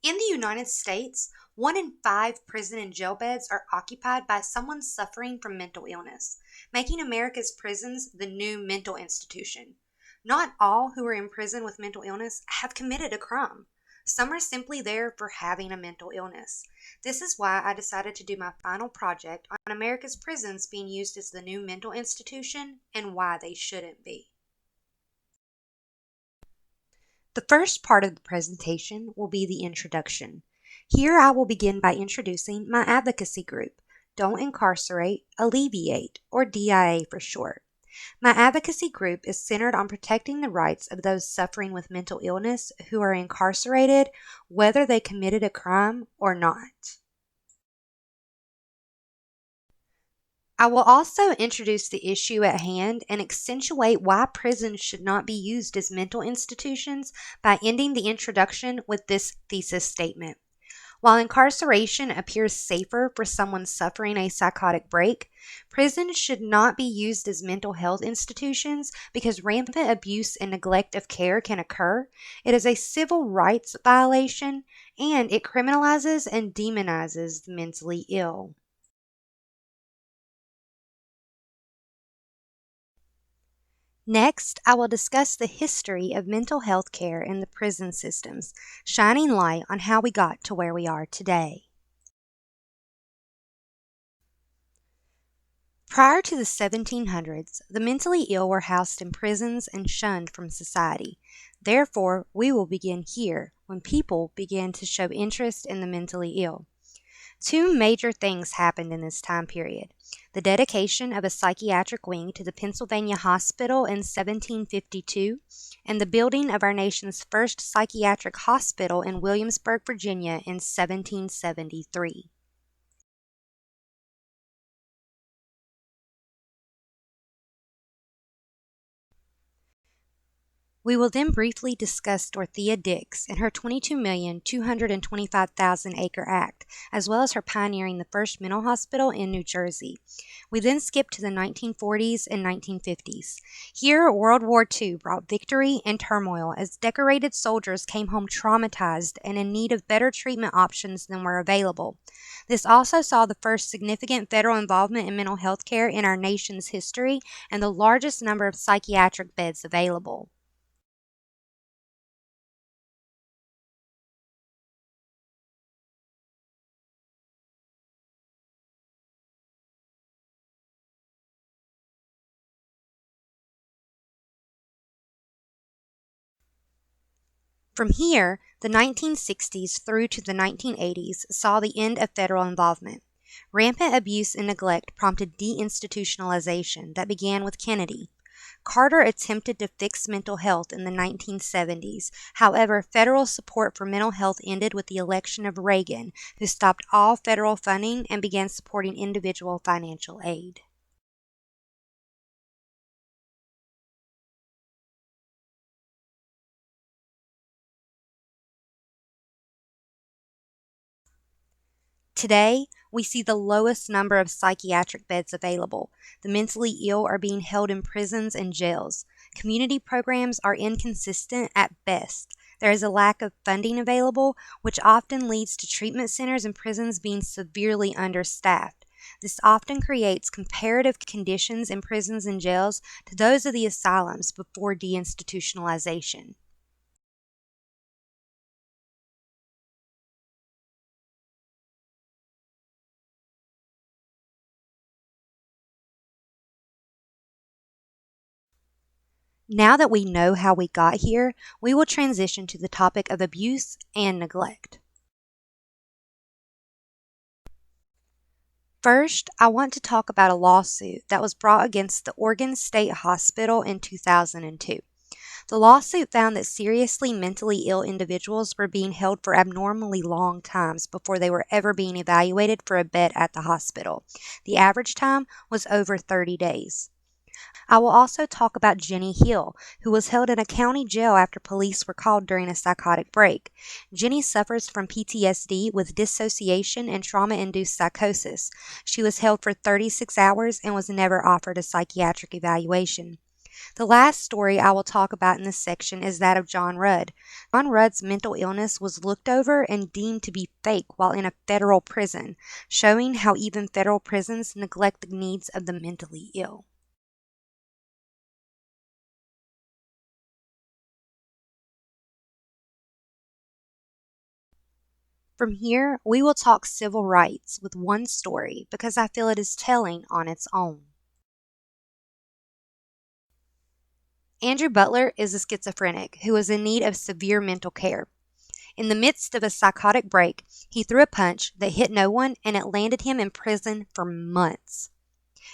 In the United States, 1 in 5 prison and jail beds are occupied by someone suffering from mental illness, making America's prisons the new mental institution. Not all who are in prison with mental illness have committed a crime. Some are simply there for having a mental illness. This is why I decided to do my final project on America's prisons being used as the new mental institution and why they shouldn't be. The first part of the presentation will be the introduction. Here I will begin by introducing my advocacy group, Don't Incarcerate, Alleviate, or DIA for short. My advocacy group is centered on protecting the rights of those suffering with mental illness who are incarcerated, whether they committed a crime or not. I will also introduce the issue at hand and accentuate why prisons should not be used as mental institutions by ending the introduction with this thesis statement. While incarceration appears safer for someone suffering a psychotic break, prisons should not be used as mental health institutions because rampant abuse and neglect of care can occur. It is a civil rights violation, and it criminalizes and demonizes the mentally ill. Next, I will discuss the history of mental health care in the prison systems, shining light on how we got to where we are today. Prior to the 1700s, the mentally ill were housed in prisons and shunned from society. Therefore, we will begin here, when people began to show interest in the mentally ill. Two major things happened in this time period. The dedication of a psychiatric wing to the Pennsylvania Hospital in 1752, and the building of our nation's first psychiatric hospital in Williamsburg, Virginia in 1773. We will then briefly discuss Dorothea Dix and her 22,225,000 acre act, as well as her pioneering the first mental hospital in New Jersey. We then skip to the 1940s and 1950s. Here, World War II brought victory and turmoil as decorated soldiers came home traumatized and in need of better treatment options than were available. This also saw the first significant federal involvement in mental health care in our nation's history and the largest number of psychiatric beds available. From here, the 1960s through to the 1980s saw the end of federal involvement. Rampant abuse and neglect prompted deinstitutionalization that began with Kennedy. Carter attempted to fix mental health in the 1970s. However, federal support for mental health ended with the election of Reagan, who stopped all federal funding and began supporting individual financial aid. Today, we see the lowest number of psychiatric beds available. The mentally ill are being held in prisons and jails. Community programs are inconsistent at best. There is a lack of funding available, which often leads to treatment centers and prisons being severely understaffed. This often creates comparative conditions in prisons and jails to those of the asylums before deinstitutionalization. Now that we know how we got here, we will transition to the topic of abuse and neglect. First, I want to talk about a lawsuit that was brought against the Oregon State Hospital in 2002. The lawsuit found that seriously mentally ill individuals were being held for abnormally long times before they were ever being evaluated for a bed at the hospital. The average time was over 30 days. I will also talk about Jenny Hill, who was held in a county jail after police were called during a psychotic break. Jenny suffers from PTSD with dissociation and trauma-induced psychosis. She was held for 36 hours and was never offered a psychiatric evaluation. The last story I will talk about in this section is that of John Rudd. John Rudd's mental illness was looked over and deemed to be fake while in a federal prison, showing how even federal prisons neglect the needs of the mentally ill. From here, we will talk civil rights with one story because I feel it is telling on its own. Andrew Butler is a schizophrenic who was in need of severe mental care. In the midst of a psychotic break, he threw a punch that hit no one and it landed him in prison for months.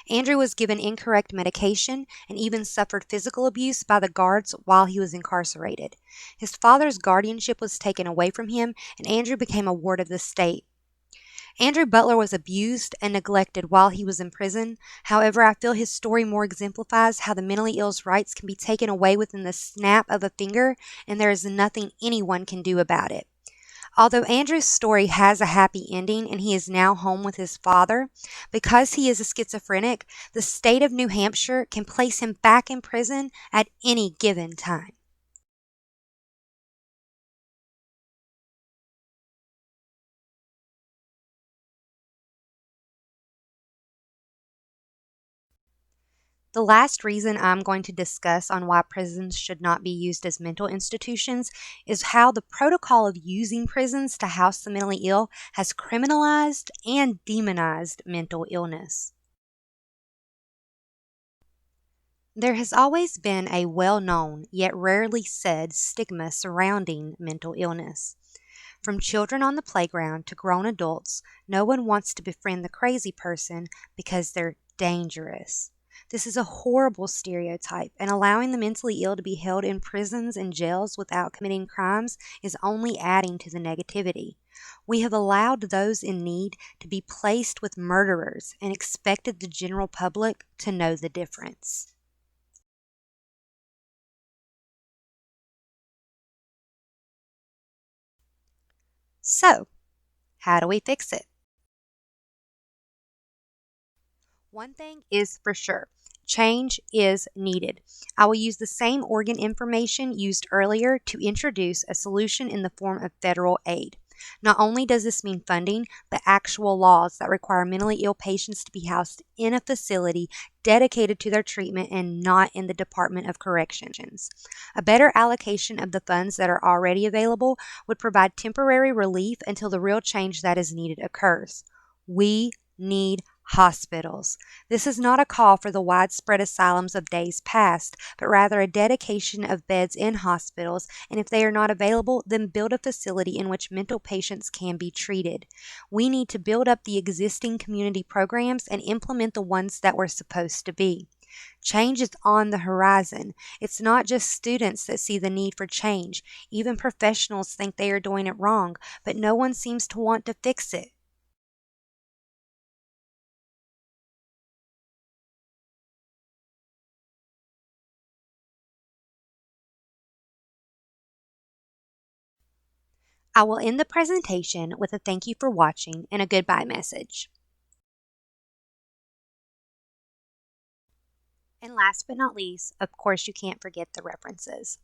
Andrew was given incorrect medication and even suffered physical abuse by the guards while he was incarcerated. His father's guardianship was taken away from him, and Andrew became a ward of the state. Andrew Butler was abused and neglected while he was in prison. However, I feel his story more exemplifies how the mentally ill's rights can be taken away within the snap of a finger, and there is nothing anyone can do about it. Although Andrew's story has a happy ending and he is now home with his father, because he is a schizophrenic, the state of New Hampshire can place him back in prison at any given time. The last reason I'm going to discuss on why prisons should not be used as mental institutions is how the protocol of using prisons to house the mentally ill has criminalized and demonized mental illness. There has always been a well known yet rarely said stigma surrounding mental illness. From children on the playground to grown adults, no one wants to befriend the crazy person because they're dangerous. This is a horrible stereotype, and allowing the mentally ill to be held in prisons and jails without committing crimes is only adding to the negativity. We have allowed those in need to be placed with murderers and expected the general public to know the difference. So, how do we fix it? One thing is for sure. Change is needed. I will use the same organ information used earlier to introduce a solution in the form of federal aid. Not only does this mean funding, but actual laws that require mentally ill patients to be housed in a facility dedicated to their treatment and not in the Department of Corrections. A better allocation of the funds that are already available would provide temporary relief until the real change that is needed occurs. We need hospitals. This is not a call for the widespread asylums of days past, but rather a dedication of beds in hospitals, and if they are not available, then build a facility in which mental patients can be treated. We need to build up the existing community programs and implement the ones that were supposed to be. Change is on the horizon. It's not just students that see the need for change. Even professionals think they are doing it wrong, but no one seems to want to fix it. I will end the presentation with a thank you for watching and a goodbye message. And last but not least, of course, you can't forget the references.